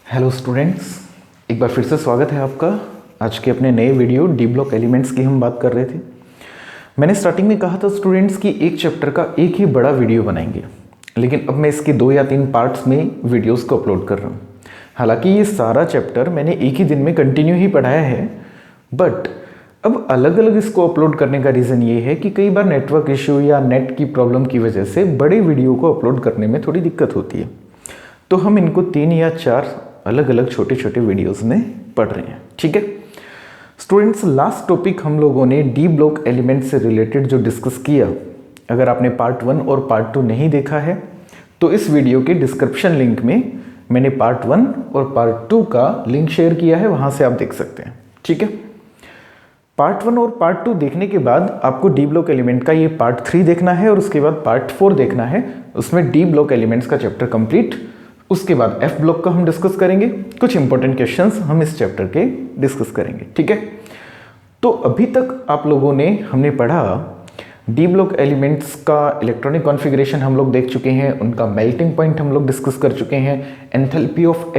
Hello students, एक बार फिर से स्वागत है आपका। आज के अपने नए वीडियो डी ब्लॉक एलिमेंट्स की हम बात कर रहे थे। मैंने स्टार्टिंग में कहा था स्टूडेंट्स कि एक चैप्टर का एक ही बड़ा वीडियो बनाएंगे, लेकिन अब मैं इसके 2 या 3 पार्ट्स में वीडियोस को अपलोड कर रहा हूँ। हालांकि ये सारा चैप्टर मैंने एक ही दिन में कंटिन्यू ही पढ़ाया है, बट अब अलग अलग इसको अपलोड करने का रीज़न ये है कि कई बार नेटवर्क इशू या नेट की प्रॉब्लम की वजह से बड़े वीडियो को अपलोड करने में थोड़ी दिक्कत होती है। तो हम इनको 3 या 4 अलग अलग छोटे छोटे वीडियोस में पढ़ रहे हैं। ठीक है स्टूडेंट्स, लास्ट टॉपिक हम लोगों ने डी ब्लॉक एलिमेंट से रिलेटेड जो डिस्कस किया, अगर आपने पार्ट 1 और पार्ट 2 नहीं देखा है तो इस वीडियो के डिस्क्रिप्शन लिंक में मैंने पार्ट 1 और पार्ट 2 का लिंक शेयर किया है, वहां से आप देख सकते हैं। ठीक है, पार्ट 1 और पार्ट 2 देखने के बाद आपको डी ब्लॉक एलिमेंट का ये पार्ट 3 देखना है और उसके बाद पार्ट 4 देखना है। उसमें डी ब्लॉक एलिमेंट्स का चैप्टर कंप्लीट, उसके बाद एफ ब्लॉक का हम डिस्कस करेंगे। कुछ इंपॉर्टेंट क्वेश्चंस हम इस चैप्टर के डिस्कस करेंगे। ठीक है, तो अभी तक आप लोगों ने हमने पढ़ा डी ब्लॉक एलिमेंट्स का इलेक्ट्रॉनिक कॉन्फ़िगरेशन हम लोग देख चुके हैं, उनका मेल्टिंग पॉइंट हम लोग डिस्कस कर चुके हैं, एंथैल्पी ऑफ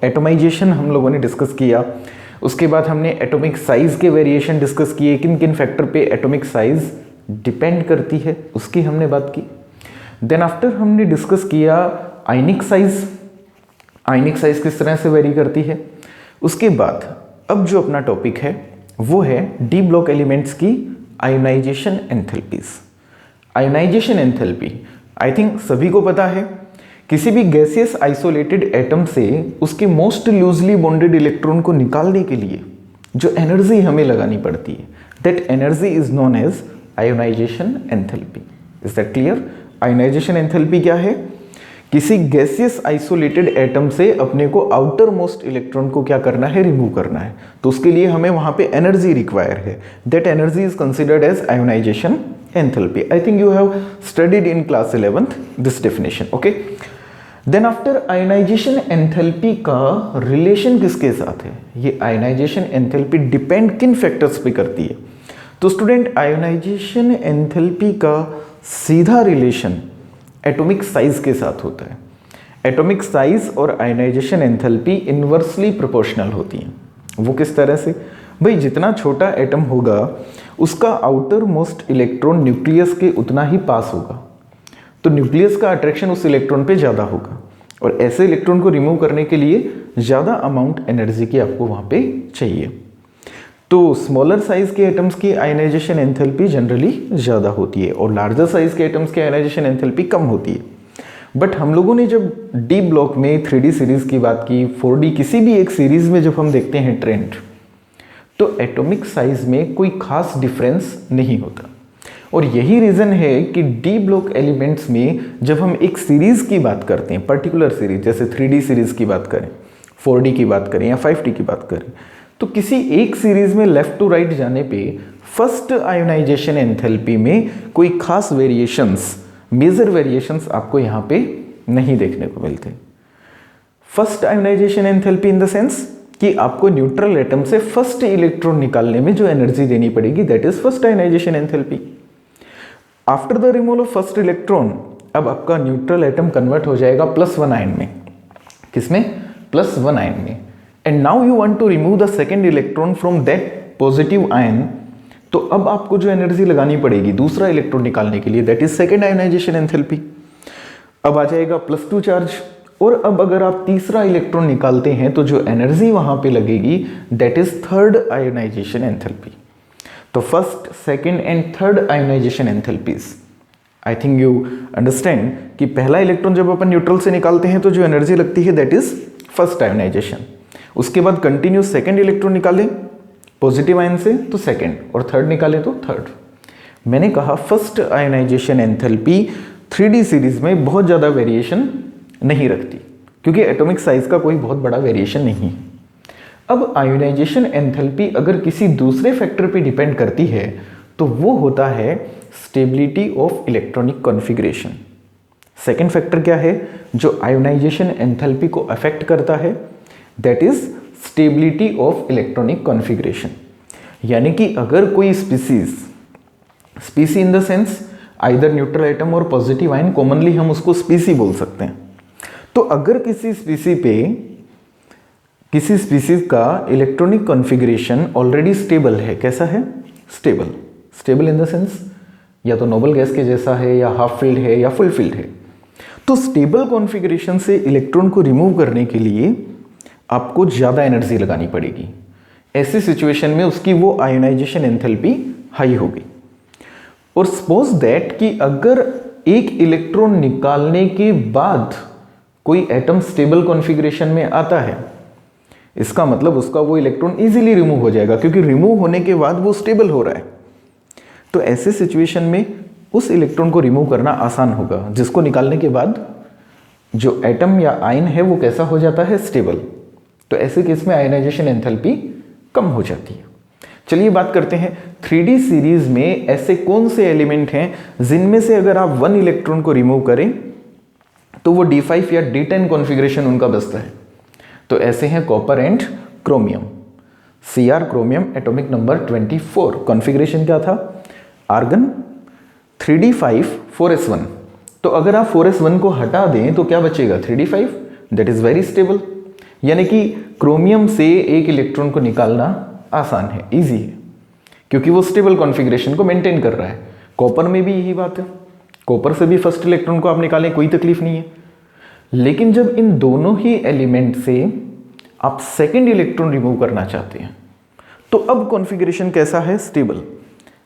एटोमाइजेशन हम लोगों ने डिस्कस किया। उसके बाद हमने एटॉमिक साइज के वेरिएशन डिस्कस किए, किन किन फैक्टर पे एटॉमिक साइज डिपेंड करती है उसकी हमने बात की। देन आफ्टर हमने डिस्कस किया आयनिक साइज किस तरह से वेरी करती है। उसके बाद अब जो अपना टॉपिक है वो है डी ब्लॉक एलिमेंट्स की ionisation enthalpies. Ionisation enthalpy I think सभी को पता है, किसी भी गैसियस आइसोलेटेड एटम से उसके मोस्ट लूजली बॉन्डेड इलेक्ट्रॉन को निकालने के लिए जो एनर्जी हमें लगानी पड़ती है, that energy is known as ionisation enthalpy. Is that clear? Ionisation enthalpy क्या है? किसी गैसियस आइसोलेटेड एटम से अपने को आउटर मोस्ट इलेक्ट्रॉन को क्या करना है, रिमूव करना है, तो उसके लिए हमें वहां पे एनर्जी रिक्वायर है। That energy is considered as ionisation enthalpy. I think you have studied in class 11th this definition. Okay, then after ionisation enthalpy का रिलेशन किसके साथ है? ये आयोनाइजेशन एंथैल्पी डिपेंड किन फैक्टर्स पे करती है? तो स्टूडेंट, आयोनाइजेशन एंथैल्पी का सीधा रिलेशन एटॉमिक साइज के साथ होता है। एटॉमिक साइज और आयोनाइजेशन एंथैल्पी इनवर्सली प्रोपोर्शनल होती हैं। वो किस तरह से? भाई, जितना छोटा एटम होगा उसका आउटर मोस्ट इलेक्ट्रॉन न्यूक्लियस के उतना ही पास होगा, तो न्यूक्लियस का अट्रैक्शन उस इलेक्ट्रॉन पे ज़्यादा होगा, और ऐसे इलेक्ट्रॉन को रिमूव करने के लिए ज़्यादा अमाउंट एनर्जी की आपको वहाँ पे चाहिए। तो स्मॉलर साइज के एटम्स की आयनाइजेशन एंथैल्पी जनरली ज़्यादा होती है और लार्जर साइज के एटम्स की आयनाइजेशन एंथैल्पी कम होती है। बट हम लोगों ने जब डी ब्लॉक में 3D सीरीज़ की बात की, 4D किसी भी एक सीरीज़ में जब हम देखते हैं ट्रेंड, तो एटॉमिक साइज में कोई खास डिफरेंस नहीं होता। और यही रीज़न है कि डी ब्लॉक एलिमेंट्स में जब हम एक सीरीज़ की बात करते हैं, पर्टिकुलर सीरीज, जैसे 3D सीरीज़ की बात करें, 4D की बात करें या 5D की बात करें, तो किसी एक सीरीज में लेफ्ट टू राइट जाने पे फर्स्ट आयोनाइजेशन एंथैल्पी में कोई खास वेरिएशंस, मेजर वेरिएशंस आपको यहाँ पे नहीं देखने को मिलते। First ionization enthalpy in the sense कि आपको न्यूट्रल एटम से फर्स्ट इलेक्ट्रॉन निकालने में जो एनर्जी देनी पड़ेगी, that is first ionization enthalpy. After the removal of first electron, अब आपका न्यूट्रल एटम कन्वर्ट हो जाएगा +1 आयन में। किसमें? +1 आयन में। And now you want to remove the second electron from that positive ion, तो अब आपको जो एनर्जी लगानी पड़ेगी दूसरा इलेक्ट्रॉन निकालने के लिए, that is second ionization enthalpy. अब आ जाएगा +2 चार्ज, और अब अगर आप तीसरा इलेक्ट्रॉन निकालते हैं तो जो एनर्जी वहां पे लगेगी, that is third ionization enthalpy. तो first, second and third ionization enthalpies, I think you understand कि पहला इलेक्ट्रॉन जब अपन न्यूट्रल से निकालते हैं तो जो एनर्जी लगती है, दैट इज फर्स्ट आयोनाइजेशन। उसके बाद कंटिन्यू सेकेंड इलेक्ट्रॉन निकालें पॉजिटिव आयन से तो सेकेंड, और थर्ड निकालें तो थर्ड। मैंने कहा first ionization enthalpy 3D series में बहुत ज़्यादा वेरिएशन नहीं रखती, क्योंकि एटॉमिक साइज का कोई बहुत बड़ा वेरिएशन नहीं है। अब आयोनाइजेशन एंथैल्पी अगर किसी दूसरे फैक्टर पे डिपेंड करती है तो वो होता है stability of electronic configuration. Second factor क्या है जो आयोनाइजेशन एंथैल्पी को अफेक्ट करता है? That is stability of electronic configuration. यानी कि अगर कोई स्पीसी in the sense either neutral atom और पॉजिटिव आयन, कॉमनली हम उसको स्पीसी बोल सकते हैं, तो अगर किसी स्पीसीज का इलेक्ट्रॉनिक कॉन्फ़िगरेशन ऑलरेडी स्टेबल है, कैसा है? स्टेबल इन द सेंस या तो नोबल गैस के जैसा है, या हाफ फिल्ड है, या फुल फिल्ड है। तो स्टेबल कॉन्फ़िगरेशन से इलेक्ट्रॉन को रिमूव करने के लिए आपको ज़्यादा एनर्जी लगानी पड़ेगी। ऐसी सिचुएशन में उसकी वो आयोनाइजेशन एंथैल्पी हाई होगी। और सपोज दैट कि अगर एक इलेक्ट्रॉन निकालने के बाद कोई एटम स्टेबल कॉन्फ़िगरेशन में आता है, इसका मतलब उसका वो इलेक्ट्रॉन इजीली रिमूव हो जाएगा, क्योंकि रिमूव होने के बाद वो स्टेबल हो रहा है। तो ऐसे सिचुएशन में उस इलेक्ट्रॉन को रिमूव करना आसान होगा, जिसको निकालने के बाद जो एटम या आयन है वो कैसा हो जाता है? स्टेबल। तो ऐसे केस में आयनाइजेशन एंथैल्पी कम हो जाती है। चलिए बात करते हैं 3D सीरीज में ऐसे कौन से एलिमेंट हैं जिनमें से अगर आप 1 इलेक्ट्रॉन को रिमूव करें तो वो D5 या D10 कॉन्फ़िगरेशन उनका बचता है। तो ऐसे हैं copper and chromium. Cr chromium atomic number 24, configuration क्या था? Argon 3D5 4s1। तो अगर आप 4s1 को हटा दें तो क्या बचेगा? 3D5, that is very stable. यानी कि क्रोमियम से एक इलेक्ट्रॉन को निकालना आसान है, इजी है, क्योंकि वो स्टेबल कॉन्फ़िगरेशन को मेंटेन कर रहा है। कॉपर में भी यही बात है, कॉपर से भी फर्स्ट इलेक्ट्रॉन को आप निकालें, कोई तकलीफ नहीं है। लेकिन जब इन दोनों ही एलिमेंट से आप सेकेंड इलेक्ट्रॉन रिमूव करना चाहते हैं तो अब कॉन्फ़िगरेशन कैसा है? स्टेबल।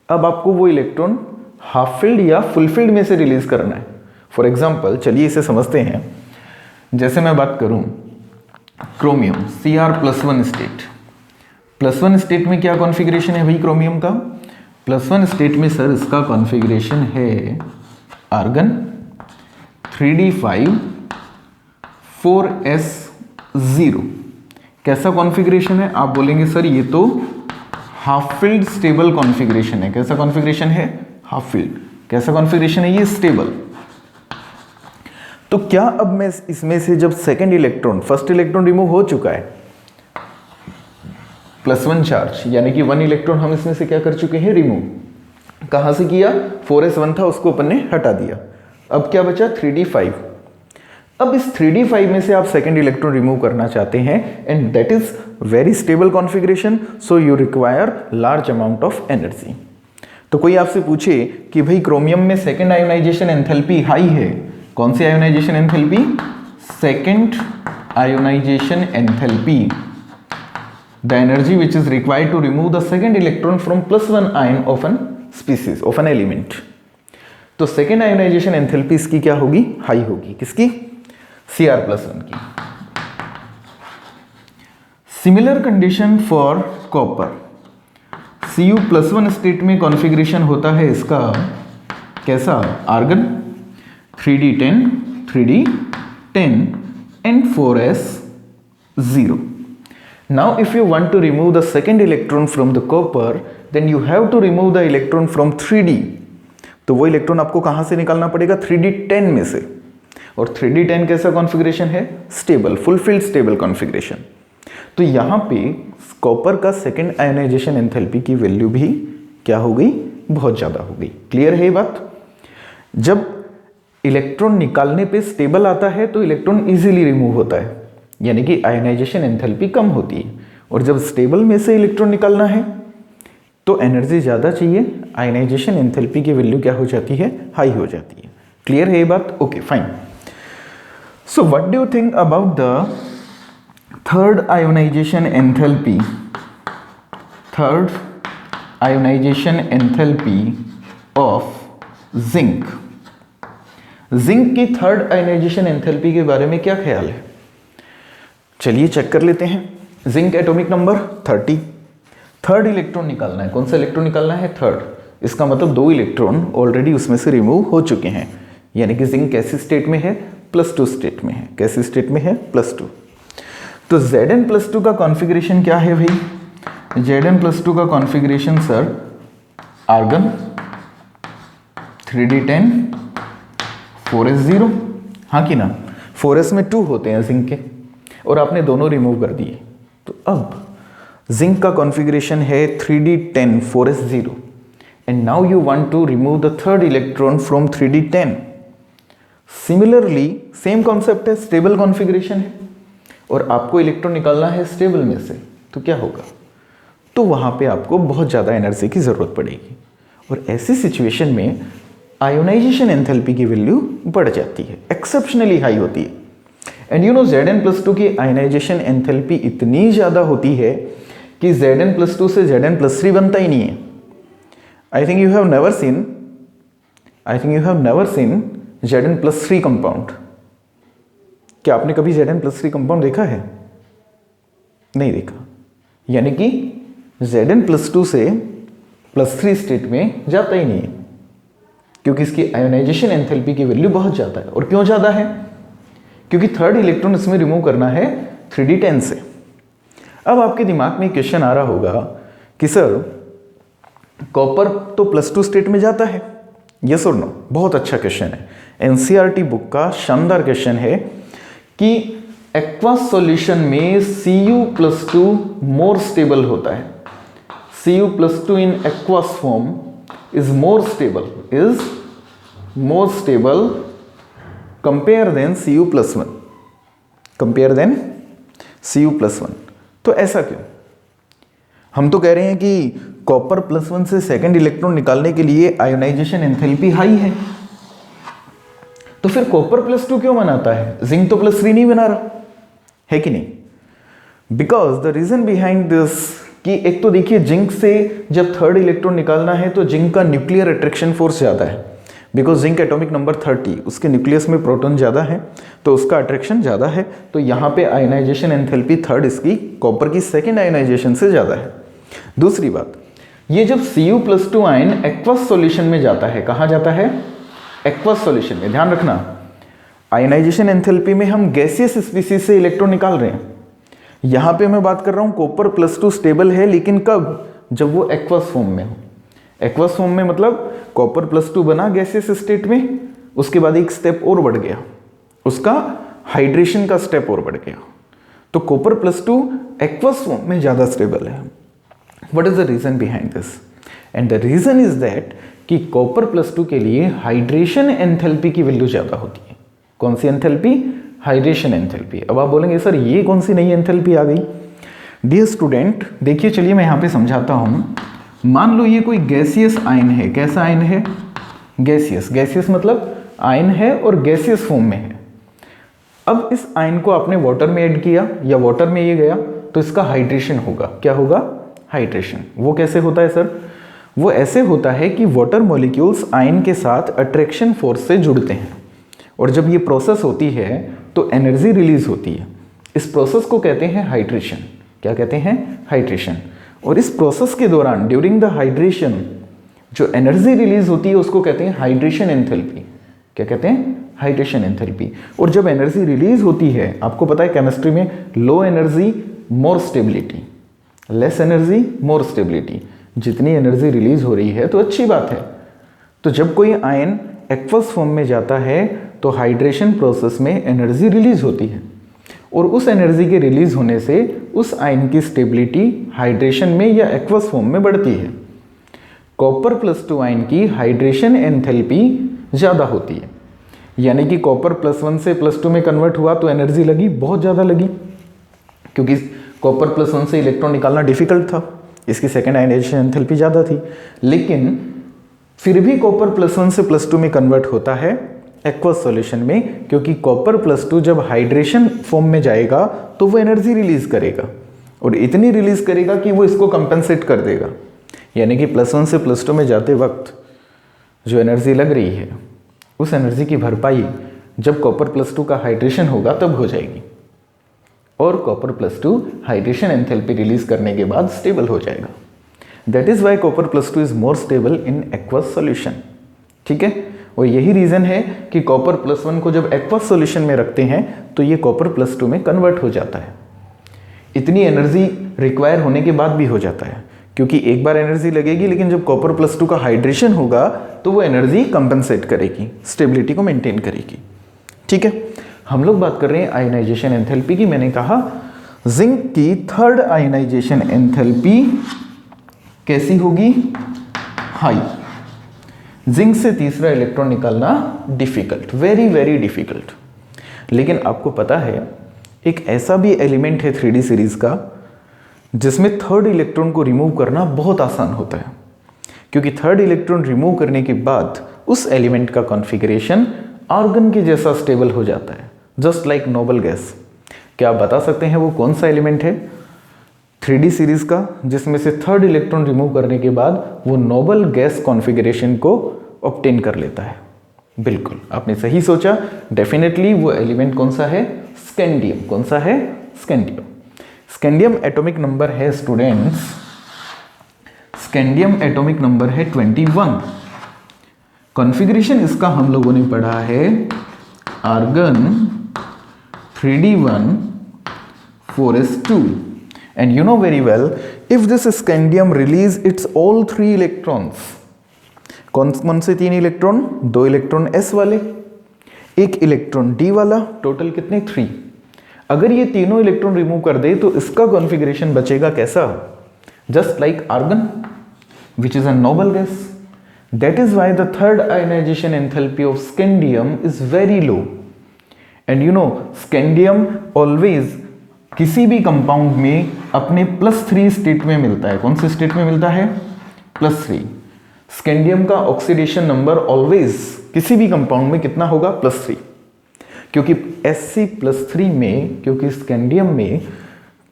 अब आपको वो इलेक्ट्रॉन हाफ फिल्ड या फुल फिल्ड में से रिलीज करना है। फॉर एग्जाम्पल चलिए इसे समझते हैं। जैसे मैं बात करूं क्रोमियम Cr+1 स्टेट, +1 स्टेट में क्या कॉन्फ़िगरेशन है भाई क्रोमियम का? +1 स्टेट में सर इसका कॉन्फ़िगरेशन है आर्गन 3D5 4s0। कैसा कॉन्फ़िगरेशन है? आप बोलेंगे सर ये तो हाफ फिल्ड स्टेबल कॉन्फ़िगरेशन है। कैसा कॉन्फ़िगरेशन है? Half filled. कैसा कॉन्फ़िगरेशन है ये? स्टेबल। तो क्या अब मैं इसमें से जब second electron, first electron remove हो चुका है, +1 चार्ज, यानी कि 1 इलेक्ट्रॉन हम इसमें से क्या कर चुके हैं? रिमूव। कहां से किया? 4s1 था, उसको अपन ने हटा दिया। अब क्या बचा? 3D5। अब इस 3D5 में से आप सेकेंड इलेक्ट्रॉन रिमूव करना चाहते हैं and that is very stable configuration, so you require large amount of energy. तो कोई आपसे पूछे कि भाई क्रोमियम में सेकेंड आयोनाइजेशन एंथैल्पी हाई है, कौन सी ionization enthalpy? Second ionization enthalpy, the energy which is required to remove the second electron from +1 ion of an species, of an element. तो सेकेंड आयोनाइजेशन एंथैल्पी इसकी क्या होगी? High होगी। किसकी? Cr+1 की। Similar condition for copper. Cu+1 state में configuration होता है इसका कैसा? Argon 3D10 3D10 and 4s0. Now if you want to remove the second electron from the copper, then you have to remove the electron from 3D. तो वो electron आपको कहां से निकालना पड़ेगा? 3D10 में से। और 3D10 कैसा कॉन्फ़िगरेशन है? Stable, fulfilled stable configuration. तो यहां पे कॉपर का सेकेंड आयोनाइजेशन एंथैल्पी की वैल्यू भी क्या हो गई? बहुत ज्यादा हो गई। क्लियर है ये बात? जब इलेक्ट्रॉन निकालने पे स्टेबल आता है तो इलेक्ट्रॉन इजीली रिमूव होता है, यानी कि आयोनाइजेशन एंथैल्पी कम होती है। और जब स्टेबल में से इलेक्ट्रॉन निकालना है तो एनर्जी ज़्यादा चाहिए, आयोनाइजेशन एंथैल्पी की वैल्यू क्या हो जाती है? हाई हो जाती है। क्लियर है ये बात? Okay fine. So what do you think about the third ionization enthalpy? Third ionization enthalpy of zinc. Zinc की थर्ड आयोनाइजेशन एंथैल्पी के बारे में क्या ख्याल है? चलिए चेक कर लेते हैं। Zinc atomic number 30, third electron निकालना है। कौन सा इलेक्ट्रॉन निकालना है? थर्ड। इसका मतलब 2 इलेक्ट्रॉन ऑलरेडी उसमें से रिमूव हो चुके हैं, यानी कि जिंक कैसी स्टेट में है? +2 स्टेट में है। कैसी स्टेट में है? +2। तो Zn+2 का कॉन्फ़िगरेशन क्या है भाई? Zn+2 का configuration sir argon 3D10 4s0, हाँ कि ना? 4s में 2 होते हैं जिंक के और आपने दोनों रिमूव कर दिए। तो अब जिंक का कॉन्फ़िगरेशन है 3D10 4s0 and now you want to remove the third electron from 3D10। Similarly same concept है, स्टेबल कॉन्फ़िगरेशन है और आपको इलेक्ट्रॉन निकालना है स्टेबल में से, तो क्या होगा, तो वहाँ पे आपको बहुत ज़्यादा एनर्जी की ज़रूरत पड़ेगी और ऐसी सिचुएशन में आयोनाइजेशन एंथैल्पी की वैल्यू बढ़ जाती है, एक्सेप्शनली हाई होती है। एंड यू नो Zn+2 की आयोनाइजेशन एंथैल्पी इतनी ज़्यादा होती है कि Zn+2 से Zn+3 बनता ही नहीं है। आई think you have never seen Zn+3 compound. क्या आपने कभी Zn+3 कंपाउंड देखा है? नहीं देखा। यानी कि Zn+2 से +3 स्टेट में जाता ही नहीं है, क्योंकि इसकी आयोनाइजेशन एंथैल्पी की वैल्यू बहुत ज़्यादा है। और क्यों ज़्यादा है? क्योंकि थर्ड इलेक्ट्रॉन इसमें रिमूव करना है 3d10 से। अब आपके दिमाग में क्वेश्चन आ रहा होगा कि सर कॉपर तो +2 स्टेट में जाता है, यस और नो? बहुत अच्छा क्वेश्चन है, एनसीईआरटी बुक का शानदार क्वेश्चन है कि एक्वस सॉल्यूशन में Cu+2 मोर स्टेबल होता है। Cu+2 in aqueous form is more stable compare than Cu+1, तो ऐसा क्यों? हम तो कह रहे हैं कि कॉपर +1 से सेकंड इलेक्ट्रॉन निकालने के लिए आयोनाइजेशन एंथैल्पी हाई है, तो फिर कॉपर +2 क्यों बनाता है? जिंक तो +3 नहीं बना रहा है कि नहीं? Because the reason behind this कि एक तो देखिए जिंक से जब थर्ड इलेक्ट्रॉन निकालना है तो जिंक का न्यूक्लियर अट्रैक्शन फोर्स ज़्यादा है, बिकॉज जिंक एटॉमिक नंबर 30, उसके न्यूक्लियस में प्रोटॉन ज़्यादा है तो उसका अट्रैक्शन ज़्यादा है। तो यहाँ पे आयोनाइजेशन एंथैल्पी थर्ड इसकी कॉपर की सेकेंड आयोनाइजेशन से ज़्यादा है। दूसरी बात, ये जब Cu+2 आयन एक्वस सॉल्यूशन में जाता है, कहाँ जाता है? एक्वस सॉल्यूशन में। ध्यान रखना, आयोनाइजेशन एंथैल्पी में हम गैसियस स्पीसीज से इलेक्ट्रॉन निकाल रहे हैं। यहां पे मैं बात कर रहा हूं कॉपर +2 स्टेबल है, लेकिन कब? जब वो एक्वस फॉर्म में हो। एक्वस फॉर्म में मतलब कॉपर +2 बना गैसियस स्टेट में, उसके बाद एक स्टेप और बढ़ गया, उसका हाइड्रेशन का स्टेप और बढ़ गया, तो कॉपर +2 एक्वस फॉर्म में ज्यादा स्टेबल है। What is the reason behind this? And the reason is that कि कॉपर +2 के लिए हाइड्रेशन एंथैल्पी की वैल्यू ज्यादा होती है। कौन सी एंथैल्पी? Hydration enthalpy. अब आप बोलेंगे सर ये कौन सी नई एंथैल्पी आ गई? डियर स्टूडेंट देखिए, चलिए मैं यहाँ पे समझाता हूँ। मान लो ये कोई गैसियस आयन है। कैसा आयन है? गैसियस। गैसियस मतलब आयन है और गैसियस फॉर्म में है। अब इस आयन को आपने वाटर में ऐड किया या वाटर में ये गया तो इसका हाइड्रेशन होगा। क्या होगा? हाइड्रेशन। वो कैसे होता है सर? वो ऐसे होता है कि वाटर मॉलिक्यूल्स आयन के साथ अट्रैक्शन फोर्स से जुड़ते हैं और जब ये प्रोसेस होती है तो एनर्जी रिलीज होती है। इस प्रोसेस को कहते हैं हाइड्रेशन। क्या कहते हैं? हाइड्रेशन। और इस प्रोसेस के दौरान ड्यूरिंग द हाइड्रेशन जो एनर्जी रिलीज होती है उसको कहते हैं हाइड्रेशन एंथैल्पी। क्या कहते हैं? Hydration enthalpy. और जब एनर्जी रिलीज होती है, आपको पता है केमिस्ट्री में low energy more stability, less energy more stability. जितनी एनर्जी रिलीज हो रही है तो अच्छी बात है। तो जब कोई आयन एक्वस फॉर्म में जाता है तो हाइड्रेशन प्रोसेस में एनर्जी रिलीज होती है और उस एनर्जी के रिलीज होने से उस आयन की स्टेबिलिटी हाइड्रेशन में या एक्वस फॉर्म में बढ़ती है। कॉपर +2 आयन की हाइड्रेशन एंथैल्पी ज़्यादा होती है, यानी कि कॉपर +1 से +2 में कन्वर्ट हुआ तो एनर्जी लगी, बहुत ज़्यादा लगी, क्योंकि कॉपर +1 से इलेक्ट्रॉन निकालना डिफिकल्ट था, इसकी सेकेंड आयोनाइजेशन एंथैल्पी ज़्यादा थी। लेकिन फिर भी कॉपर +1 से +2 में कन्वर्ट होता है एक्वस सॉल्यूशन में, क्योंकि कॉपर +2 जब हाइड्रेशन फॉर्म में जाएगा तो वो एनर्जी रिलीज करेगा और इतनी रिलीज करेगा कि वो इसको कंपेंसेट कर देगा। यानी कि +1 से +2 में जाते वक्त जो एनर्जी लग रही है उस एनर्जी की भरपाई जब कॉपर +2 का हाइड्रेशन होगा तब हो जाएगी और कॉपर +2 हाइड्रेशन एंथैल्पी रिलीज करने के बाद स्टेबल हो जाएगा। That is Y copper +2 is more stable in aqueous solution. ठीक है, और यही रीजन है कि कॉपर +1 को जब एक्वस सॉल्यूशन में रखते हैं तो ये कॉपर +2 में कन्वर्ट हो जाता है। इतनी एनर्जी रिक्वायर होने के बाद भी हो जाता है, क्योंकि एक बार एनर्जी लगेगी, लेकिन जब कॉपर +2 का हाइड्रेशन होगा तो वो एनर्जी कंपनसेट करेगी, स्टेबिलिटी को मेंटेन करेगी। ठीक है, हम लोग बात कर रहे हैं आयोनाइजेशन एंथैल्पी की। मैंने कहा जिंक की थर्ड आयोनाइजेशन एंथैल्पी कैसी होगी? हाई। जिंक से तीसरा इलेक्ट्रॉन निकालना डिफिकल्ट, वेरी वेरी डिफिकल्ट। लेकिन आपको पता है एक ऐसा भी एलिमेंट है 3D सीरीज का जिसमें थर्ड इलेक्ट्रॉन को रिमूव करना बहुत आसान होता है, क्योंकि थर्ड इलेक्ट्रॉन रिमूव करने के बाद उस एलिमेंट का कॉन्फ़िगरेशन आर्गन के जैसा स्टेबल हो जाता है, जस्ट लाइक नोबल गैस। क्या आप बता सकते हैं वो कौन सा एलिमेंट है 3D सीरीज का जिसमें से थर्ड इलेक्ट्रॉन रिमूव करने के बाद वो नोबल गैस कॉन्फ़िगरेशन को ऑब्टेन कर लेता है? बिल्कुल, आपने सही सोचा। डेफिनेटली वो एलिमेंट कौन सा है? स्कैंडियम। कौन सा है? स्कैंडियम। स्कैंडियम एटॉमिक नंबर है स्टूडेंट्स, स्कैंडियम एटॉमिक नंबर है 21। कॉन्फ़िगरेशन इसका हम लोगों ने पढ़ा है argon 3d1 4s2। And you know very well, if this scandium release its all 3 electrons, कौन से 3 इलेक्ट्रॉन? 2 इलेक्ट्रॉन s वाले, 1 इलेक्ट्रॉन d वाला, टोटल कितने? 3। अगर ये तीनों इलेक्ट्रॉन रिमूव कर दे तो इसका कॉन्फ़िगरेशन बचेगा कैसा? Just like argon which is a noble gas. That is why the third ionization enthalpy of scandium is very low. And you know, scandium always किसी भी कंपाउंड में अपने +3 स्टेट में मिलता है। कौन से स्टेट में मिलता है? +3। स्कैंडियम का ऑक्सीडेशन नंबर ऑलवेज किसी भी कंपाउंड में कितना होगा? +3। क्योंकि Sc+3 में, क्योंकि स्कैंडियम में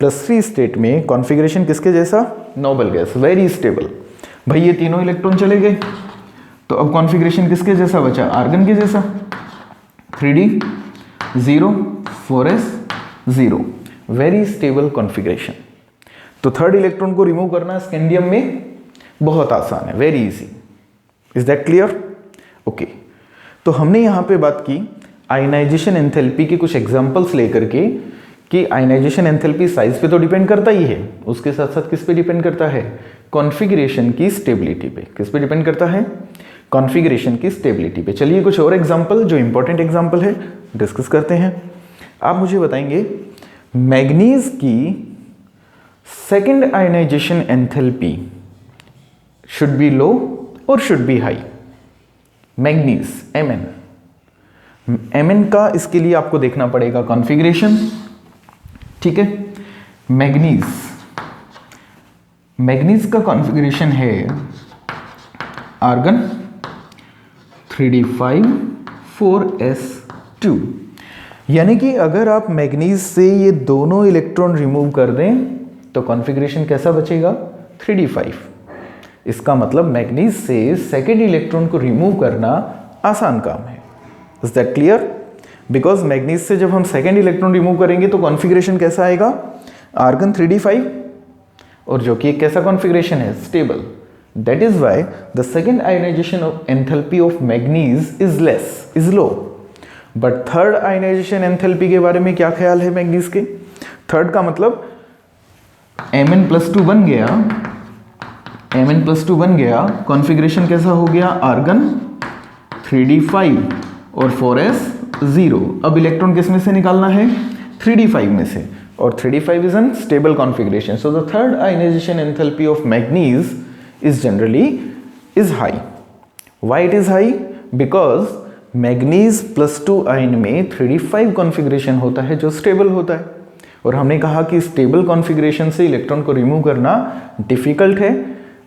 +3 स्टेट में कॉन्फ़िगरेशन किसके जैसा? Noble gas, very stable. भाई ये तीनों इलेक्ट्रॉन चले गए तो अब कॉन्फ़िगरेशन किसके जैसा बचा? आर्गन के जैसा, 3d 0 4s 0, very stable configuration. तो थर्ड इलेक्ट्रॉन को रिमूव करना स्कैंडियम में बहुत आसान है, very easy. Is that clear? Okay, तो हमने यहाँ पे बात की आयनाइजेशन एंथैल्पी के कुछ एग्जांपल्स लेकर के कि आयनाइजेशन एंथैल्पी साइज पे तो डिपेंड करता ही है, उसके साथ साथ किस पे डिपेंड करता है? कॉन्फ़िगरेशन की स्टेबिलिटी पे। किस पे डिपेंड करता है? कॉन्फ़िगरेशन की स्टेबिलिटी पे। चलिए कुछ और एग्जांपल जो इंपॉर्टेंट एग्जांपल है डिस्कस करते हैं। आप मुझे बताएंगे मैग्नीज की second ionization enthalpy should be low और should be high? Manganese Mn का इसके लिए आपको देखना पड़ेगा कॉन्फ़िगरेशन, ठीक है। मैग्नीज का कॉन्फ़िगरेशन है आर्गन 3d5 4s2। यानी कि अगर आप मैग्नीज से ये दोनों इलेक्ट्रॉन रिमूव कर दें तो कॉन्फ़िगरेशन कैसा बचेगा? 3d5। इसका मतलब मैग्नीज से सेकेंड इलेक्ट्रॉन को रिमूव करना आसान काम है। Is that clear? Because manganese से जब हम सेकेंड इलेक्ट्रॉन रिमूव करेंगे तो कॉन्फ़िगरेशन कैसा आएगा? आर्गन 3d5, और जो कि एक कैसा कॉन्फ़िगरेशन है? Stable. That is why the second ionisation of enthalpy of manganese is less, is low. But third ionisation enthalpy के बारे में क्या ख्याल है मैग्नीज के? थर्ड का मतलब Mn+2 बन गया, Mn+2 बन गया, कॉन्फ़िगरेशन कैसा हो गया? आर्गन 3d5 और 4s0। अब इलेक्ट्रॉन किस में से निकालना है? 3d5 में से, और 3d5 is an stable configuration. So the third ionisation enthalpy of manganese is generally is high. Why it is high? Because manganese +2 ion में 3d5 कॉन्फ़िगरेशन होता है जो स्टेबल होता है, और हमने कहा कि स्टेबल कॉन्फ़िगरेशन से इलेक्ट्रॉन को रिमूव करना डिफिकल्ट है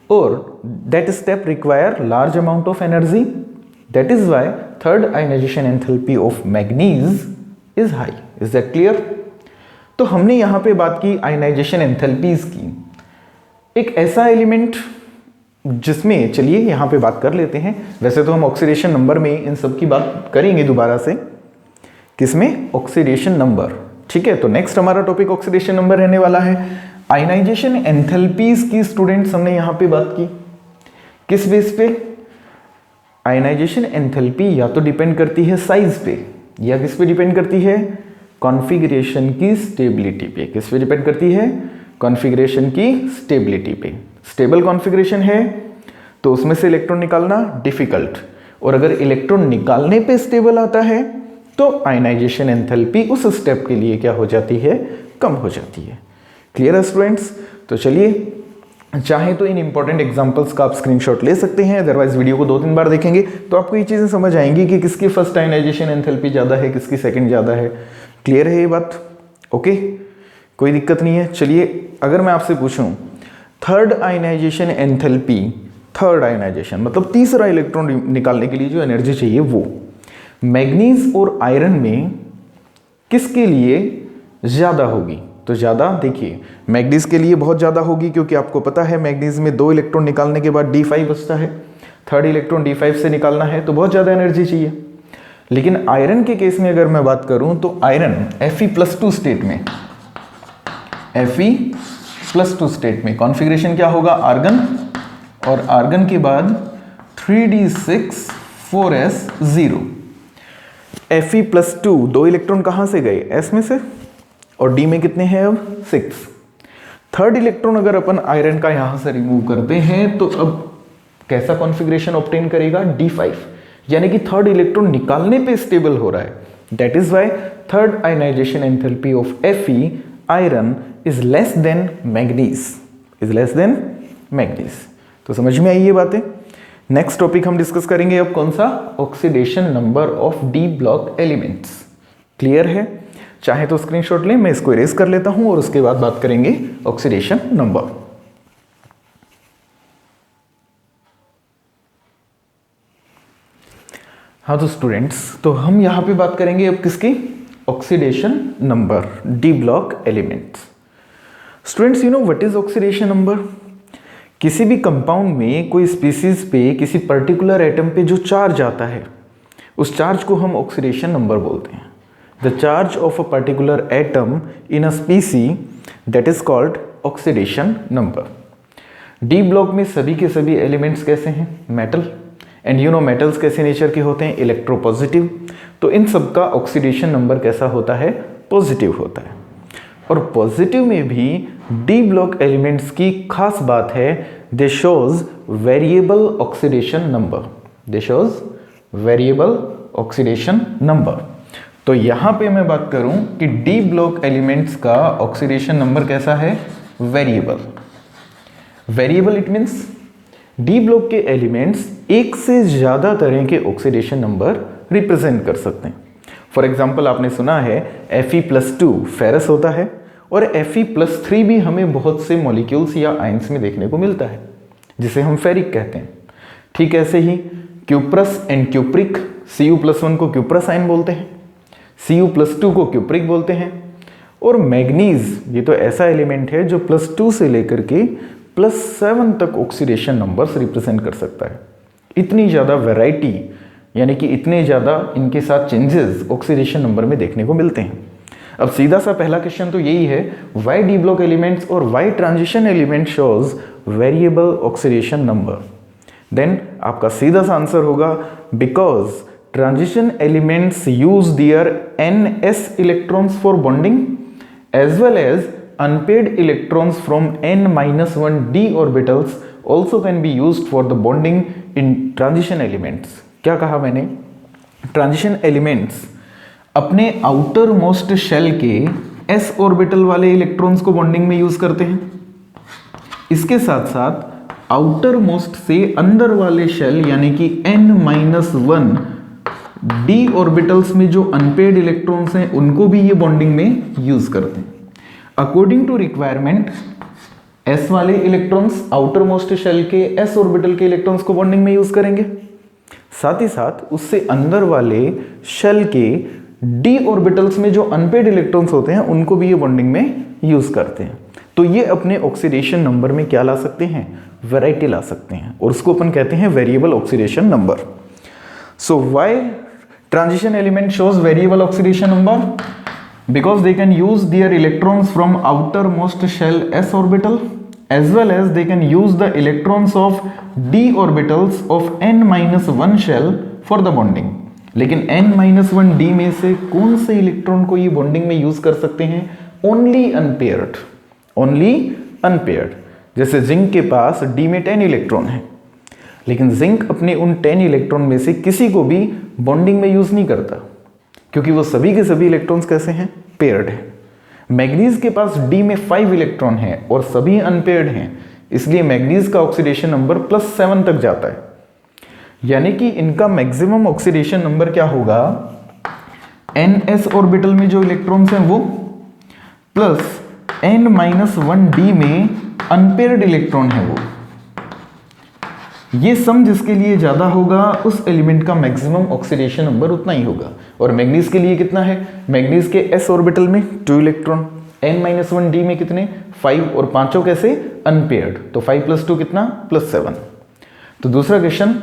और that step require large amount of energy. That is why third ionisation enthalpy of manganese is high. Is that clear? तो हमने यहाँ पे बात की आयनाइजेशन एंथैल्पीज की। एक ऐसा एलिमेंट जिसमें, चलिए यहाँ पे बात कर लेते हैं। वैसे तो हम ऑक्सीडेशन नंबर में इन सब की बात करेंगे दोबारा से। किसमें? ऑक्सीडेशन नंबर, ठीक है। तो नेक्स्ट हमारा टॉपिक ऑक्सीडेशन नंबर रहने वाला है। आयनाइजेशन एंथैल्पीज की स्टूडेंट्स हमने यहाँ पे बात की। किस बेस पे? आयनाइजेशन एंथैल्पी या तो डिपेंड करती है साइज पे, या किस पे डिपेंड करती है? कॉन्फ़िगरेशन की स्टेबिलिटी पे। किस पे डिपेंड करती है? कॉन्फ़िगरेशन की स्टेबिलिटी पे। स्टेबल कॉन्फ़िगरेशन है तो उसमें से इलेक्ट्रॉन निकालना डिफिकल्ट, और अगर इलेक्ट्रॉन निकालने पे स्टेबल आता है तो आयनाइजेशन एंथैल्पी उस स्टेप के लिए क्या हो जाती है? कम हो जाती है। क्लियर है स्टूडेंट्स? तो चलिए चाहे तो इन इंपॉर्टेंट एग्जांपल्स का आप स्क्रीनशॉट ले सकते हैं, अदरवाइज वीडियो को 2-3 बार देखेंगे तो आपको ये चीज़ें समझ आएंगी कि किसकी फर्स्ट आयनाइजेशन एंथैल्पी ज़्यादा है, किसकी सेकंड ज़्यादा है। क्लियर है ये बात? ओके, कोई दिक्कत नहीं है। चलिए, अगर मैं आपसे पूछूं third ionisation enthalpy, third ionisation मतलब तीसरा इलेक्ट्रॉन निकालने के लिए जो एनर्जी चाहिए वो मैग्नीज और आयरन में किसके लिए ज़्यादा होगी? तो ज़्यादा देखिए मैग्नीज के लिए बहुत ज़्यादा होगी, क्योंकि आपको पता है मैग्नीज में 2 इलेक्ट्रॉन निकालने के बाद D5 बचता है, थर्ड इलेक्ट्रॉन D5 से निकालना है तो बहुत ज़्यादा एनर्जी चाहिए। लेकिन आयरन के केस में अगर मैं बात करूं तो आयरन Fe+2 स्टेट में, Fe+2 स्टेट में कॉन्फ़िगरेशन क्या होगा? आर्गन, और आर्गन के बाद 3d6 4s0। Fe+2 2 इलेक्ट्रॉन कहाँ से गए? S में से, और D में कितने हैं अब? 6। थर्ड इलेक्ट्रॉन अगर अपन आयरन का यहां से रिमूव करते हैं तो अब कैसा कॉन्फ़िगरेशन ऑब्टेन करेगा? D5, यानी कि थर्ड इलेक्ट्रॉन निकालने पे स्टेबल हो रहा है। That is why third ionisation enthalpy of Fe iron is less than manganese, is less than manganese. तो समझ में आई ये बातें? नेक्स्ट टॉपिक हम डिस्कस करेंगे अब कौन सा? Oxidation number of D block elements. Clear है? चाहे तो स्क्रीनशॉट लें, मैं इसको इरेज कर लेता हूं और उसके बाद बात करेंगे ऑक्सीडेशन नंबर। हाँ तो स्टूडेंट्स, तो हम यहां पे बात करेंगे अब किसकी? Oxidation number, D block elements. Students, you know what is oxidation number? किसी भी कंपाउंड में कोई स्पीसीज पे, किसी पर्टिकुलर एटम पे जो चार्ज आता है उस चार्ज को हम ऑक्सीडेशन नंबर बोलते हैं। The charge of a particular atom in a स्पीसी that is called oxidation number. D block में सभी के सभी एलिमेंट्स कैसे हैं? Metal, and you no metals कैसे नेचर के होते हैं? इलेक्ट्रोपॉजिटिव। तो इन सब का ऑक्सीडेशन नंबर कैसा होता है? पॉजिटिव होता है। और पॉजिटिव में भी डी ब्लॉक एलिमेंट्स की खास बात है, दे शोज वेरिएबल ऑक्सीडेशन नंबर, दे शोज वेरिएबल ऑक्सीडेशन नंबर। तो यहां पे मैं बात करूं कि डी ब्लॉक एलिमेंट्स का ऑक्सीडेशन नंबर कैसा है? Variable. Variable it means D block के एलिमेंट्स एक से ज्यादा तरह के ऑक्सीडेशन नंबर रिप्रेजेंट कर सकते हैं। फॉर एग्जाम्पल, आपने सुना है Fe+2 फेरस होता है, और Fe+3 भी हमें बहुत से मॉलिक्यूल्स या आयंस में देखने को मिलता है, जिसे हम फेरिक कहते हैं। ठीक ऐसे ही क्यूप्रस एंड क्यूप्रिक, Cu+1 को क्यूप्रस आयन बोलते हैं, Cu+2 को क्यूप्रिक बोलते हैं। और मैग्नीज, ये तो ऐसा एलिमेंट है जो +2 से लेकर के +7 तक ऑक्सीडेशन नंबर्स रिप्रेजेंट कर सकता है। इतनी ज़्यादा वैरायटी, यानी कि इतने ज़्यादा इनके साथ चेंजेस ऑक्सीडेशन नंबर में देखने को मिलते हैं। अब सीधा सा पहला क्वेश्चन तो यही है, वाई डी ब्लॉक एलिमेंट्स और why transition element shows variable oxidation number? Then आपका सीधा सा आंसर होगा because transition elements use their ns electrons for bonding as well as unpaired electrons from n-1 d orbitals also can be used for the bonding in transition elements। क्या कहा मैंने? Transition elements अपने outer most shell के s orbital वाले electrons को bonding में use करते हैं। इसके साथ साथ आउटर मोस्ट से अंदर वाले शेल यानी कि n-1 d ऑर्बिटल्स में जो अनपेयर्ड इलेक्ट्रॉन्स हैं उनको भी ये बॉन्डिंग में यूज करते हैं। अकॉर्डिंग टू रिक्वायरमेंट s वाले इलेक्ट्रॉन्स आउटर मोस्ट शेल के s ऑर्बिटल के इलेक्ट्रॉन्स को बॉन्डिंग में यूज करेंगे, साथ ही साथ उससे अंदर वाले शेल के d ऑर्बिटल्स में जो अनपेयर्ड इलेक्ट्रॉन्स होते हैं उनको भी ये बॉन्डिंग में यूज करते हैं। तो ये अपने ऑक्सीडेशन नंबर में क्या ला सकते हैं? वैरायटी ला सकते हैं, और उसको अपन कहते हैं variable oxidation number. So why transition element shows variable oxidation number? Because they can use their electrons from outermost shell s orbital as well as they can use the electrons of d orbitals of n-1 shell for the bonding। लेकिन n-1 d में से कौन से electron को ये bonding में use कर सकते हैं? Only unpaired, only unpaired. जैसे जिंक के पास d में 10 इलेक्ट्रॉन है, लेकिन जिंक अपने उन 10 इलेक्ट्रॉन में से किसी को भी बॉन्डिंग में यूज नहीं करता, क्योंकि वो सभी के सभी इलेक्ट्रॉन्स कैसे हैं? पेयर्ड है। मैग्नीज के पास D में 5 इलेक्ट्रॉन हैं और सभी अनपेयर्ड हैं, इसलिए मैग्नीज का ऑक्सीडेशन नंबर +7 तक जाता है, यानी कि इनका मैक्सिमम ऑक्सीडेशन नंबर क्या होगा, ns ऑर्बिटल में जो इलेक्ट्रॉन्स हैं वो प्लस n-1d में अनपेयर्ड इलेक्ट्रॉन है वो, ये सम जिसके लिए ज्यादा होगा उस एलिमेंट का मैक्सिमम ऑक्सीडेशन नंबर उतना ही होगा। और मैग्नीज के लिए कितना है, मैग्नीज के s ऑर्बिटल में 2 इलेक्ट्रॉन, n-1d में कितने 5 और पांचों कैसे अनपेयर्ड, तो 5 + 2 कितना +7। तो दूसरा क्वेश्चन,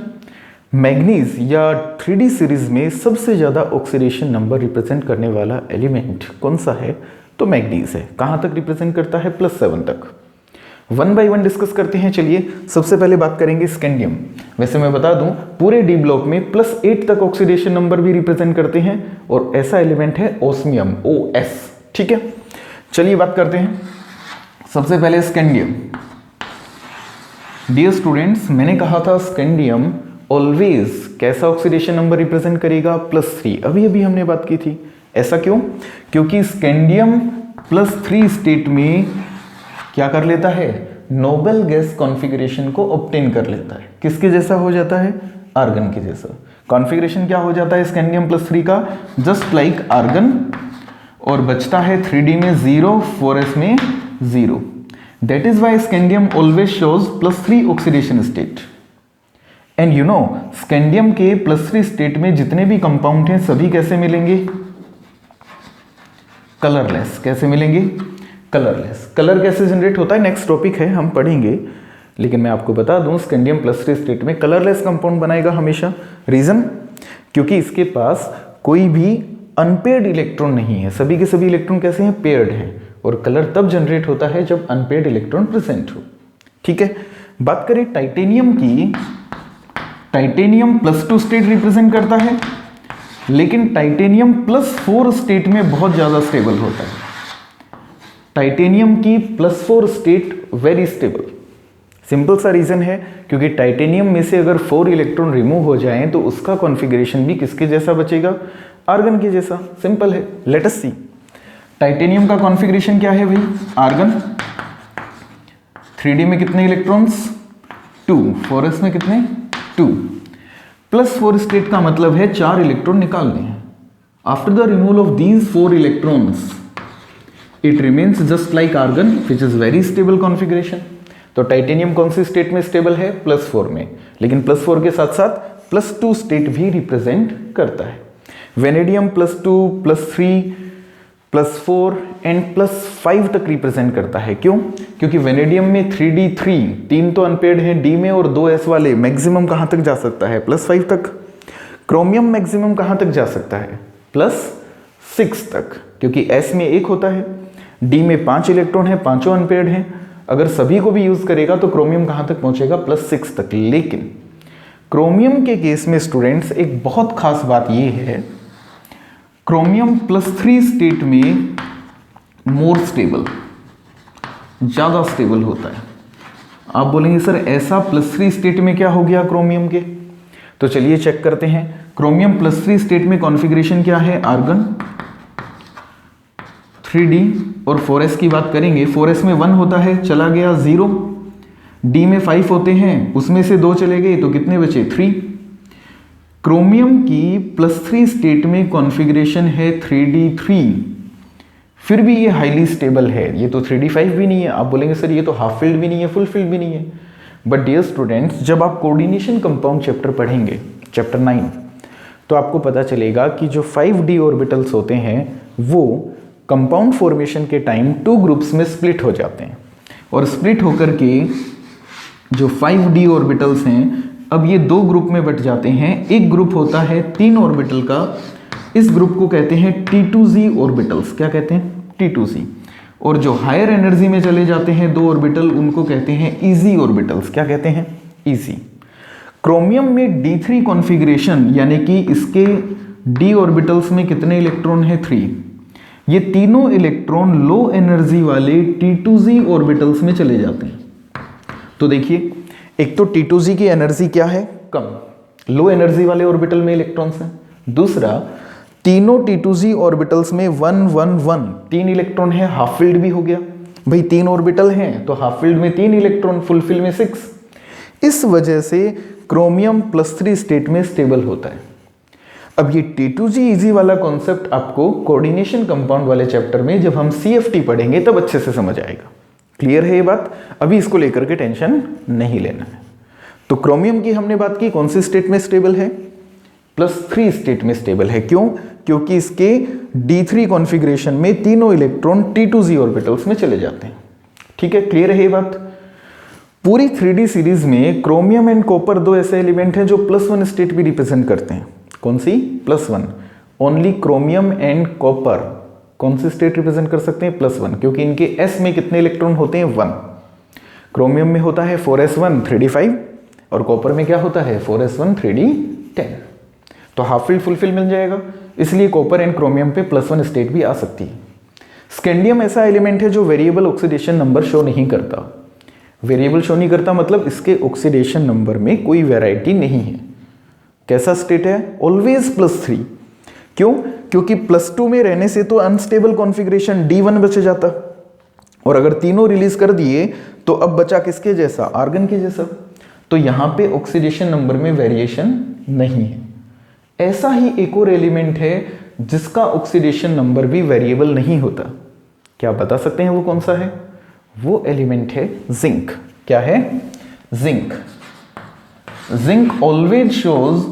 मैग्नीज या 3D सीरीज में सबसे ज्यादा ऑक्सीडेशन नंबर रिप्रेजेंट करने वाला एलिमेंट कौन सा है, तो मैग्नीज है। कहां तक रिप्रेजेंट करता है, +7 तक। 1 बाय 1 डिस्कस करते हैं। चलिए सबसे पहले बात करेंगे स्कैंडियम। वैसे मैं बता दूं पूरे डी ब्लॉक में +8 तक ऑक्सीडेशन नंबर भी रिप्रेजेंट करते हैं और ऐसा एलिमेंट है ओस्मियम, OS। ठीक है, चलिए बात करते हैं सबसे पहले स्कैंडियम। डियर स्टूडेंट्स, मैंने कहा था स्कैंडियम ऑलवेज कैसा ऑक्सीडेशन नंबर रिप्रेजेंट करेगा, +3। अभी अभी हमने बात की थी। ऐसा क्यों, क्योंकि स्कैंडियम +3 स्टेट में क्या कर लेता है, नोबल गैस कॉन्फ़िगरेशन को ऑब्टेन कर लेता है। किसके जैसा हो जाता है, आर्गन के जैसा। कॉन्फ़िगरेशन क्या हो जाता है स्कैंडियम +3 का, जस्ट लाइक आर्गन, और बचता है 3D में 0, 4s में 0। That is why scandium always shows +3 oxidation state. And you know scandium के +3 स्टेट में जितने भी कंपाउंड हैं सभी कैसे मिलेंगे, कलरलेस। कैसे मिलेंगे, कलरलेस। कलर कैसे जनरेट होता है नेक्स्ट टॉपिक है, हम पढ़ेंगे, लेकिन मैं आपको बता दूं स्कैंडियम +3 स्टेट में कलरलेस कंपाउंड बनाएगा हमेशा। रीजन, क्योंकि इसके पास कोई भी अनपेयर्ड इलेक्ट्रॉन नहीं है, सभी के सभी इलेक्ट्रॉन कैसे हैं, पेयर्ड हैं, और कलर तब जनरेट होता है जब अनपेयर्ड इलेक्ट्रॉन प्रेजेंट हो। ठीक है, बात करें टाइटेनियम की, टाइटेनियम +2 स्टेट रिप्रेजेंट करता है, लेकिन टाइटेनियम +4 स्टेट में बहुत ज्यादा स्टेबल होता है। टाइटेनियम की +4 स्टेट वेरी स्टेबल। सिंपल सा रीजन है, क्योंकि टाइटेनियम में से अगर 4 इलेक्ट्रॉन रिमूव हो जाएं तो उसका कॉन्फ़िगरेशन भी किसके जैसा बचेगा, आर्गन के जैसा। सिंपल है, लेट अस सी। टाइटेनियम का कॉन्फ़िगरेशन क्या है भाई, आर्गन। 3D में कितने इलेक्ट्रॉन्स, 2, 4s में कितने 2। +4 स्टेट का मतलब है 4 इलेक्ट्रॉन निकालने हैं। After the removal of these 4 electrons it remains just like argon which is very stable configuration. तो टाइटेनियम कौन सी स्टेट में स्टेबल है, +4 में, लेकिन +4 के साथ साथ +2 स्टेट भी रिप्रेजेंट करता है। वेनेडियम +2, +3, +4 एंड +5 तक रिप्रेजेंट करता है। क्यों, क्योंकि वेनेडियम में 3D3, 3 तो अनपेयर्ड है D में, और 2 S वाले, मैक्सिमम कहां तक जा सकता है, +5 तक। क्रोमियम मैक्सिमम कहां तक जा सकता है, +6 तक, क्योंकि S में 1 होता है, D में 5 इलेक्ट्रॉन है, पांचों अनपेयर्ड हैं। अगर सभी को भी यूज करेगा तो क्रोमियम कहां तक पहुंचेगा, +6 तक। लेकिन क्रोमियम के केस में स्टूडेंट्स एक बहुत खास बात यह है, क्रोमियम +3 स्टेट में मोर स्टेबल, ज्यादा स्टेबल होता है। आप बोलेंगे सर ऐसा +3 स्टेट में क्या हो गया क्रोमियम के, तो चलिए चेक करते हैं। क्रोमियम +3 स्टेट में कॉन्फ़िगरेशन क्या है, आर्गन, 3D, और 4s की बात करेंगे, 4s में 1 होता है, चला गया 0, D में 5 होते हैं, उसमें से 2 चले गए तो कितने बचे, 3। क्रोमियम की +3 स्टेट में कॉन्फ़िगरेशन है 3D3, फिर भी ये हाईली स्टेबल है। ये तो 3D5 भी नहीं है, आप बोलेंगे सर ये तो हाफ फिल्ड भी नहीं है, फुल फिल्ड भी नहीं है। बट डियर स्टूडेंट्स, जब आप कोऑर्डिनेशन कंपाउंड चैप्टर पढ़ेंगे, चैप्टर 9, तो आपको पता चलेगा कि जो 5D ऑर्बिटल्स होते हैं वो कंपाउंड फॉर्मेशन के टाइम 2 ग्रुप्स में स्प्लिट हो जाते हैं, और स्प्लिट होकर के जो 5D ऑर्बिटल्स हैं अब ये 2 ग्रुप में बट जाते हैं। एक ग्रुप होता है 3 ऑर्बिटल का, इस ग्रुप को कहते हैं T2Z ऑर्बिटल्स। क्या कहते हैं, T2Z। और जो हायर एनर्जी में चले जाते हैं 2 ऑर्बिटल, उनको कहते हैं EZ ऑर्बिटल्स। क्या कहते हैं, EZ। क्रोमियम में D3 कॉन्फ़िगरेशन, यानी कि इसके D ऑर्बिटल्स में कितने इलेक्ट्रॉन है, 3। ये तीनों इलेक्ट्रॉन लो एनर्जी वाले T2Z ऑर्बिटल्स में चले जाते हैं। तो देखिए, एक तो T2Z की एनर्जी क्या है, कम, लो एनर्जी वाले ऑर्बिटल में इलेक्ट्रॉन्स हैं। दूसरा, तीनों T2Z ऑर्बिटल्स में 1 1 1 3 इलेक्ट्रॉन है, हाफ फिल्ड भी हो गया। भाई 3 ऑर्बिटल हैं तो हाफ फील्ड में 3 इलेक्ट्रॉन, फुल फील्ड में 6। इस वजह से क्रोमियम +3 स्टेट में स्टेबल होता है। अब ये T2G इजी वाला कॉन्सेप्ट आपको कोऑर्डिनेशन कंपाउंड वाले चैप्टर में जब हम CFT पढ़ेंगे तब अच्छे से समझ आएगा। क्लियर है ये बात? अभी इसको लेकर के टेंशन नहीं लेना है। तो क्रोमियम की हमने बात की, कौन सी स्टेट में स्टेबल है? +3 स्टेट में स्टेबल है। क्यों? क्योंकि इसके D3 कॉन्फ़िगरेशन में तीनों इलेक्ट्रॉन T2Z ऑर्बिटल्स में चले जाते हैं। ठीक है, क्लियर है ये बात? पूरी 3D सीरीज में क्रोमियम एंड कॉपर दो ऐसे एलिमेंट हैं जो +1 स्टेट भी रिप्रेजेंट करते हैं। कौन सी? +1। ओनली क्रोमियम एंड कॉपर कौन सी स्टेट रिप्रेजेंट कर सकते हैं? +1, क्योंकि इनके S में कितने इलेक्ट्रॉन होते हैं? 1। क्रोमियम में होता है 4s1 3d5 और कॉपर में क्या होता है? 4s1 3d10। तो हाफ फील्ड फुल फील्ड मिल जाएगा, इसलिए कॉपर एंड क्रोमियम पे +1 स्टेट भी आ सकती है। स्कैंडियम ऐसा एलिमेंट है जो वेरिएबल ऑक्सीडेशन नंबर शो नहीं करता। वेरिएबल शो नहीं करता मतलब इसके ऑक्सीडेशन नंबर में कोई वैरायटी नहीं है। कैसा स्टेट है? ऑलवेज +3। क्यों? क्योंकि +2 में रहने से तो अनस्टेबल कॉन्फ़िगरेशन D1 बच जाता, और अगर तीनों रिलीज कर दिए तो अब बचा किसके जैसा? आर्गन के जैसा। तो यहां पे ऑक्सीडेशन नंबर में वेरिएशन नहीं है। ऐसा ही एक और एलिमेंट है जिसका ऑक्सीडेशन नंबर भी वेरिएबल नहीं होता। क्या आप बता सकते हैं वो कौन सा है? वो एलिमेंट है जिंक। क्या है? Zinc. Zinc always shows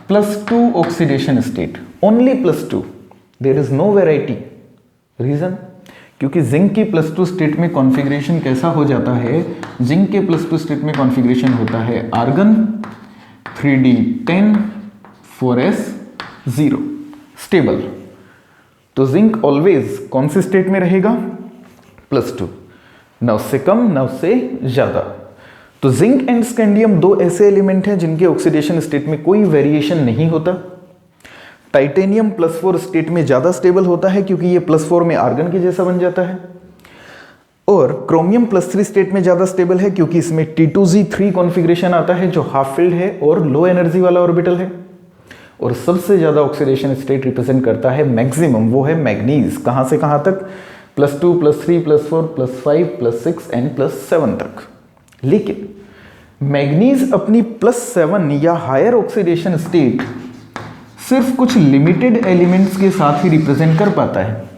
+2 oxidation state, only +2, there is no variety. Reason? क्योंकि जिंक की +2 स्टेट में कॉन्फ़िगरेशन कैसा हो जाता है? जिंक के +2 स्टेट में कॉन्फ़िगरेशन होता है आर्गन 3d10 4s0 स्टेबल। तो जिंक ऑलवेज कौन सी स्टेट में रहेगा? +2, ना उससे कम ना उससे ज्यादा। तो जिंक एंड स्कैंडियम दो ऐसे एलिमेंट हैं जिनके ऑक्सीडेशन स्टेट में कोई वेरिएशन नहीं होता। टाइटेनियम +4 स्टेट में ज्यादा स्टेबल होता है क्योंकि ये +4 में आर्गन के जैसा बन जाता है, और क्रोमियम +3 स्टेट में ज्यादा स्टेबल है क्योंकि इसमें T2Z3 कॉन्फ़िगरेशन आता है जो हाफ फील्ड है और लो एनर्जी वाला ऑर्बिटल है। और सबसे ज्यादा ऑक्सीडेशन स्टेट रिप्रेजेंट करता है मैक्सिमम, वो है मैग्नीज। कहां से कहां तक? +2 +3 +4 +5 +6 एंड +7 तक। लेकिन मैग्नीज अपनी +7 या हायर ऑक्सीडेशन स्टेट सिर्फ कुछ लिमिटेड एलिमेंट्स के साथ ही रिप्रेजेंट कर पाता है।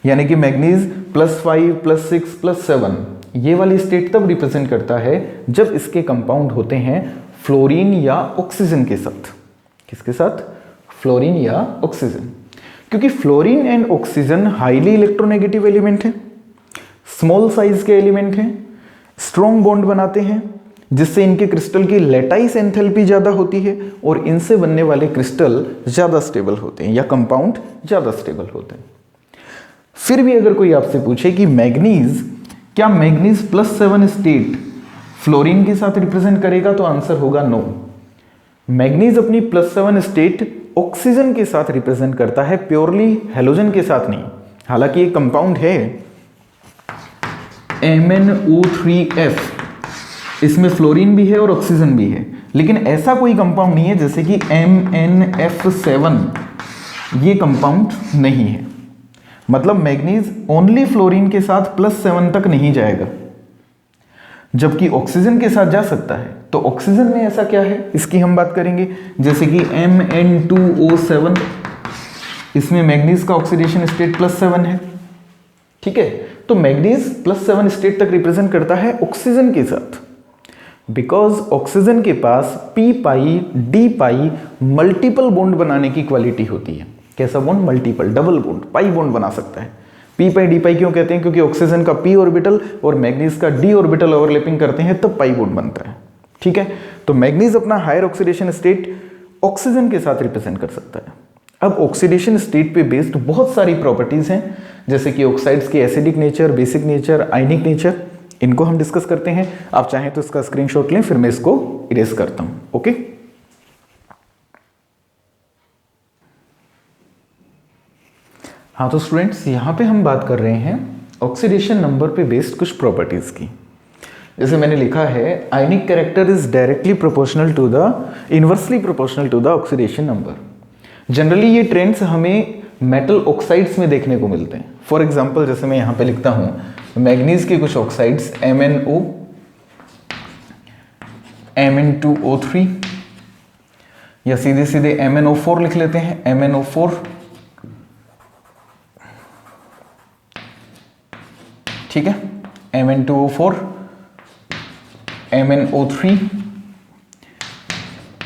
यानी कि मैग्नीज +5 +6 +7 ये वाली स्टेट तब रिप्रेजेंट करता है जब इसके कंपाउंड होते हैं फ्लोरीन या ऑक्सीजन के साथ। किसके साथ? फ्लोरीन या ऑक्सीजन। क्योंकि fluorine and oxygen highly electronegative element हैं, स्मॉल साइज के एलिमेंट हैं, स्ट्रॉन्ग बॉन्ड बनाते हैं जिससे इनके क्रिस्टल की लैटाइस एंथैल्पी ज्यादा होती है और इनसे बनने वाले क्रिस्टल ज्यादा स्टेबल होते हैं या कंपाउंड ज्यादा स्टेबल होते हैं। फिर भी अगर कोई आपसे पूछे कि मैग्नीज, क्या मैग्नीज +7 स्टेट फ्लोरीन के साथ रिप्रेजेंट करेगा, तो आंसर होगा नो। मैग्नीज अपनी +7 स्टेट ऑक्सीजन के साथ रिप्रेजेंट करता है, प्योरली हेलोजन के साथ नहीं। हालांकि ये कंपाउंड है MnO3F, इसमें फ्लोरीन भी है और ऑक्सीजन भी है, लेकिन ऐसा कोई कंपाउंड नहीं है जैसे कि MnF7, ये कंपाउंड नहीं है। मतलब मैग्नीज ओनली फ्लोरीन के साथ +7 तक नहीं जाएगा, जबकि ऑक्सीजन के साथ जा सकता है। तो ऑक्सीजन में ऐसा क्या है, इसकी हम बात करेंगे। जैसे कि Mn2O7, इसमें मैग्नीज का ऑक्सीडेशन स्टेट +7 है। ठीक है, तो मैग्नीज +7 स्टेट तक रिप्रेजेंट करता है ऑक्सीजन के साथ, बिकॉज ऑक्सीजन के पास p पाई d पाई मल्टीपल बॉन्ड बनाने की क्वालिटी होती है। कैसा bond? Multiple, double bond, pi bond बना सकता है। p पाई d पाई क्यों कहते हैं? क्योंकि ऑक्सीजन का p ऑर्बिटल और मैग्नीज का d ऑर्बिटल ओवरलैपिंग करते हैं तब पाई बॉन्ड बनता है। ठीक है, तो मैग्नीज अपना हायर ऑक्सीडेशन स्टेट ऑक्सीजन के साथ रिप्रेजेंट कर सकता है। अब ऑक्सीडेशन स्टेट पे बेस्ड बहुत सारी प्रॉपर्टीज हैं, जैसे कि ऑक्साइड्स के एसिडिक नेचर, बेसिक नेचर, आयनिक नेचर, इनको हम डिस्कस करते हैं। आप चाहें तो इसका स्क्रीनशॉट लें, फिर मैं इसको इरेज करता हूं। ओके, हाँ तो स्टूडेंट्स, यहां पे हम बात कर रहे हैं ऑक्सीडेशन नंबर पे बेस्ड कुछ प्रॉपर्टीज की। जैसे मैंने लिखा है, ionic character is directly proportional to the, inversely proportional to the oxidation number. Generally ये ट्रेंड्स हमें मेटल ऑक्साइड्स में देखने को मिलते हैं। फॉर एग्जांपल जैसे मैं यहाँ पे लिखता हूँ मैग्नीज के कुछ ऑक्साइड्स MnO, Mn2O3 या सीधे सीधे MnO4 लिख लेते हैं, MnO4, ठीक है, Mn2O4, MnO3,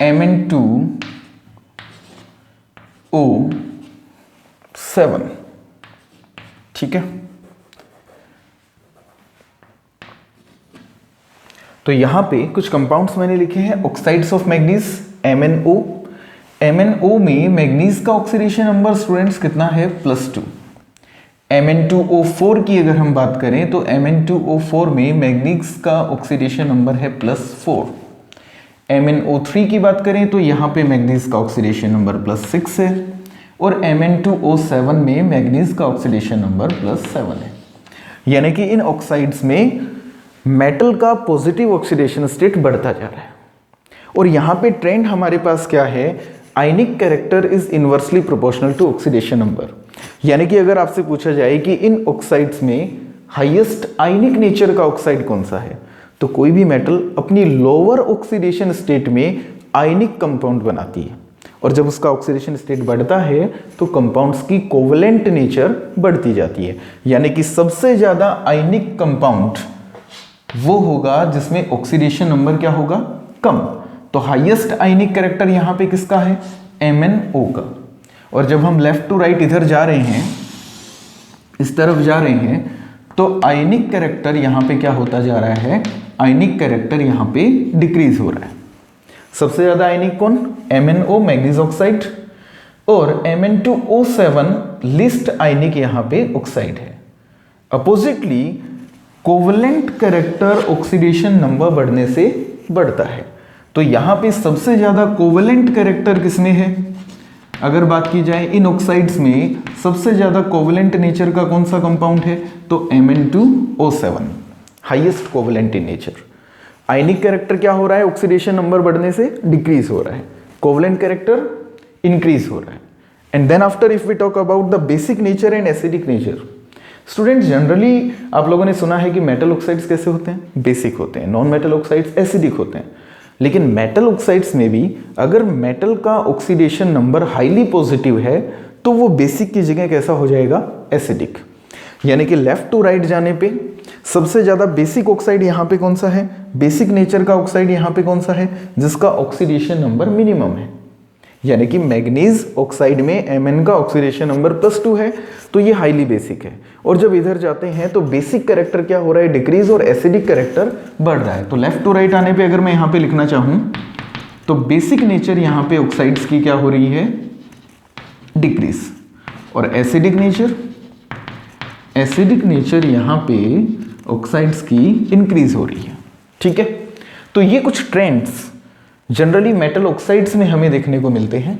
Mn2O7, ठीक है। तो यहां पे कुछ कंपाउंड्स मैंने लिखे हैं, oxides of manganese MnO। MnO में मैग्नीज का ऑक्सीडेशन नंबर स्टूडेंट्स कितना है? +2। Mn2O4 की अगर हम बात करें तो Mn2O4 में मैग्नीज का ऑक्सीडेशन नंबर है +4। MnO3 की बात करें तो यहाँ पे मैग्नीज का ऑक्सीडेशन नंबर +6 है, और Mn2O7 में मैग्नीज का ऑक्सीडेशन नंबर +7 है। यानी कि इन ऑक्साइड्स में मेटल का पॉजिटिव ऑक्सीडेशन स्टेट बढ़ता जा रहा है। और यहाँ पे ट्रेंड हमारे पास क्या है? Ionic character is inversely proportional to oxidation number. यानी कि अगर आपसे पूछा जाए कि इन ऑक्साइड्स में हाईएस्ट आयनिक नेचर का ऑक्साइड कौन सा है, तो कोई भी मेटल अपनी लोअर ऑक्सीडेशन स्टेट में आयनिक कंपाउंड बनाती है, और जब उसका ऑक्सीडेशन स्टेट बढ़ता है तो कंपाउंड्स की कोवलेंट नेचर बढ़ती जाती है। यानी कि सबसे ज्यादा आयनिक कंपाउंड वो होगा जिसमें ऑक्सीडेशन नंबर क्या होगा? कम। तो हाईएस्ट आयनिक कैरेक्टर यहां पे किसका है? MnO का। और जब हम लेफ्ट टू राइट इधर जा रहे हैं, इस तरफ जा रहे हैं, तो आयनिक कैरेक्टर यहां पे क्या होता जा रहा है? आयनिक कैरेक्टर यहां पे डिक्रीज हो रहा है। सबसे ज्यादा आयनिक कौन? MnO मैग्नीज ऑक्साइड, और Mn2O7 लिस्ट आयनिक यहां पे ऑक्साइड है। Oppositely covalent character oxidation number बढ़ने से बढ़ता है। तो यहां पे सबसे ज्यादा कोवलेंट कैरेक्टर किसमें है? अगर बात की जाए इन ऑक्साइड्स में सबसे ज्यादा कोवलेंट नेचर का कौन सा कंपाउंड है? तो Mn2O7 highest covalent in nature. Ionic character क्या हो रहा है? ऑक्सीडेशन नंबर बढ़ने से डिक्रीज हो रहा है, कोवलेंट कैरेक्टर इंक्रीज हो रहा है। And then after if we talk about the basic nature and acidic nature, students generally आप लोगों ने सुना है कि मेटल ऑक्साइड्स कैसे होते हैं? बेसिक होते हैं। नॉन मेटल ऑक्साइड्स एसिडिक होते हैं। लेकिन मेटल ऑक्साइड्स में भी अगर मेटल का ऑक्सीडेशन नंबर हाईली पॉजिटिव है तो वो बेसिक की जगह कैसा हो जाएगा? एसिडिक। यानी कि लेफ्ट टू राइट जाने पे सबसे ज्यादा बेसिक ऑक्साइड यहाँ पे कौन सा है? बेसिक नेचर का ऑक्साइड यहाँ पे कौन सा है? जिसका ऑक्सीडेशन नंबर मिनिमम है। यानी कि मैग्नीज ऑक्साइड में Mn का ऑक्सीडेशन नंबर +2 है, तो ये हाईली बेसिक है। और जब इधर जाते हैं तो बेसिक कैरेक्टर क्या हो रहा है? डिक्रीज, और एसिडिक कैरेक्टर बढ़ रहा है। तो लेफ्ट टू राइट आने पे अगर मैं यहाँ पे लिखना चाहूँ तो बेसिक नेचर यहाँ पे ऑक्साइड्स की क्या हो रही है? डिक्रीज, और एसिडिक नेचर यहाँ पे ऑक्साइड्स की इंक्रीज हो रही है। ठीक है, तो ये कुछ ट्रेंड्स जनरली मेटल ऑक्साइड्स में हमें देखने को मिलते हैं।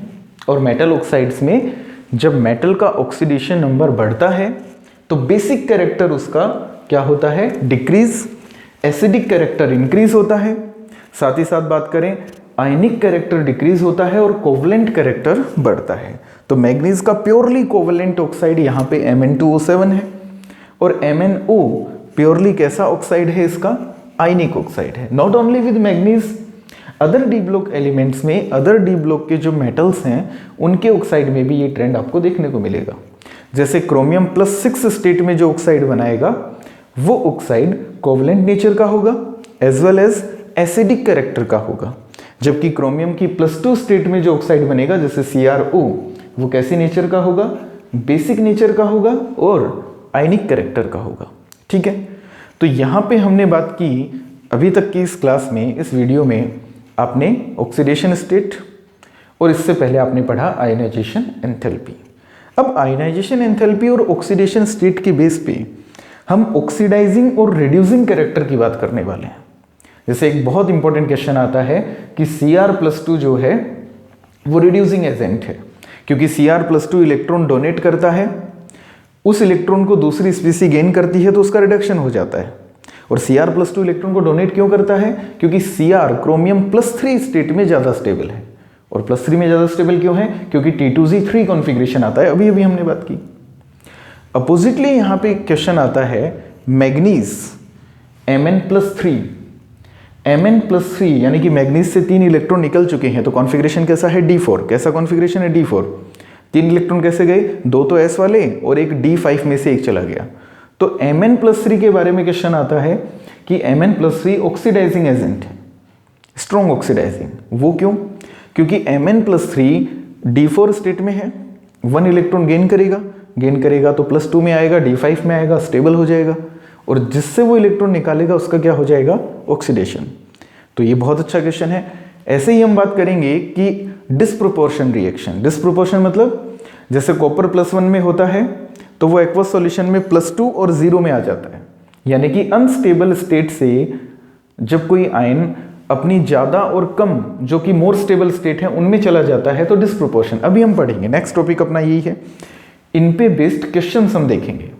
और मेटल ऑक्साइड्स में जब मेटल का ऑक्सीडेशन नंबर बढ़ता है तो बेसिक कैरेक्टर उसका क्या होता है? डिक्रीज, एसिडिक कैरेक्टर इंक्रीज होता है। साथ ही साथ बात करें आयनिक कैरेक्टर डिक्रीज होता है और कोवलेंट कैरेक्टर बढ़ता है। तो मैग्नीज का प्योरली कोवलेंट ऑक्साइड यहाँ पे Mn2O7 है, और MnO प्योरली कैसा ऑक्साइड है? इसका आयनिक ऑक्साइड है। Not only with manganese, other D block elements में, अदर डी ब्लॉक के जो मेटल्स हैं उनके ऑक्साइड में भी ये ट्रेंड आपको देखने को मिलेगा। जैसे क्रोमियम +6 स्टेट में जो ऑक्साइड बनाएगा वो ऑक्साइड कोवलेंट नेचर का होगा as well as acidic character का होगा, जबकि क्रोमियम की +2 स्टेट में जो ऑक्साइड बनेगा जैसे CrO वो कैसी नेचर का होगा? बेसिक नेचर का होगा और आयनिक कैरेक्टर का होगा। ठीक है, तो यहाँ पे हमने बात की अभी तक की इस क्लास में, इस वीडियो में आपने ऑक्सीडेशन स्टेट और इससे पहले आपने पढ़ा आयनाइजेशन एंथैल्पी। अब आयनाइजेशन एंथैल्पी और ऑक्सीडेशन स्टेट के बेस पे हम ऑक्सीडाइजिंग और रिड्यूसिंग कैरेक्टर की बात करने वाले हैं। जैसे एक बहुत इंपॉर्टेंट क्वेश्चन आता है कि Cr+2 जो है वो रिड्यूसिंग एजेंट है, क्योंकि Cr+2 इलेक्ट्रॉन डोनेट करता है, उस इलेक्ट्रॉन को दूसरी स्पीसी गेन करती है तो उसका रिडक्शन हो जाता है। और Cr+2 इलेक्ट्रॉन को डोनेट क्यों करता है? क्योंकि Cr क्रोमियम +3 स्टेट में ज़्यादा स्टेबल है। और +3 में ज़्यादा स्टेबल क्यों है? क्योंकि T2Z3 कॉन्फ़िगरेशन आता है, अभी अभी हमने बात की। अपोजिटली यहाँ पे क्वेश्चन आता है मैग्नीज Mn+3, Mn+3 यानी कि मैग्नीज से 3 इलेक्ट्रॉन निकल चुके हैं, तो कॉन्फ़िगरेशन कैसा है D4। कैसा कॉन्फ़िगरेशन है D4। 3 इलेक्ट्रॉन कैसे गए, 2 तो S वाले और एक D5 में से एक चला गया। तो Mn+3 के बारे में क्वेश्चन आता है कि Mn+3 ऑक्सीडाइजिंग एजेंट है, स्ट्रॉन्ग ऑक्सीडाइजिंग। वो क्यों? क्योंकि Mn+3 D4 स्टेट में है, 1 इलेक्ट्रॉन गेन करेगा तो +2 में आएगा, D5 में आएगा, स्टेबल हो जाएगा, और जिससे वो इलेक्ट्रॉन निकालेगा उसका क्या हो जाएगा, ऑक्सीडेशन। तो ये बहुत अच्छा क्वेश्चन है। ऐसे ही हम बात करेंगे कि डिस्प्रोपोर्शन रिएक्शन। डिस्प्रोपोर्शन मतलब जैसे कॉपर +1 में होता है तो वो एक्वस सॉल्यूशन में +2 और 0 में आ जाता है, यानी कि अनस्टेबल स्टेट से जब कोई आयन अपनी ज़्यादा और कम जो कि मोर स्टेबल स्टेट है उनमें चला जाता है, तो डिस्प्रोपोर्शन अभी हम पढ़ेंगे। नेक्स्ट टॉपिक अपना यही है, इन पे बेस्ड क्वेश्चंस हम देखेंगे,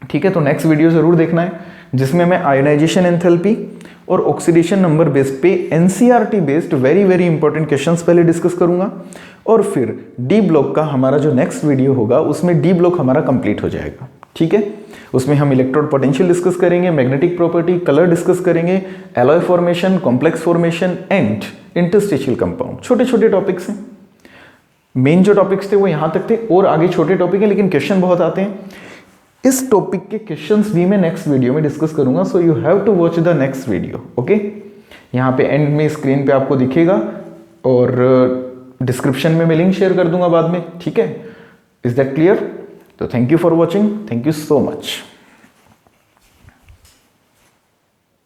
ठीक है। तो नेक्स्ट वीडियो जरूर देखना है, जिसमें मैं आयोनाइजेशन एंथैल्पी और ऑक्सीडेशन नंबर बेस्ड पे NCERT based very important questions पहले डिस्कस करूंगा, और फिर डी ब्लॉक का हमारा जो नेक्स्ट वीडियो होगा उसमें डी ब्लॉक हमारा कंप्लीट हो जाएगा, ठीक है। उसमें हम इलेक्ट्रोड पोटेंशियल डिस्कस करेंगे, मैग्नेटिक प्रॉपर्टी, कलर डिस्कस करेंगे, alloy formation, complex formation and interstitial compound. छोटे छोटे टॉपिक्स हैं, मेन जो टॉपिक्स थे वो यहाँ तक थे, और आगे छोटे टॉपिक हैं लेकिन क्वेश्चन बहुत आते हैं। इस टॉपिक के क्वेश्चंस भी मैं नेक्स्ट वीडियो में डिस्कस करूंगा, so you have to watch the next video, okay. यहाँ पे एंड में स्क्रीन पे आपको दिखेगा, और डिस्क्रिप्शन में मैं लिंक शेयर कर दूंगा बाद में, ठीक है। Is that clear? तो thank you for watching, thank you so much.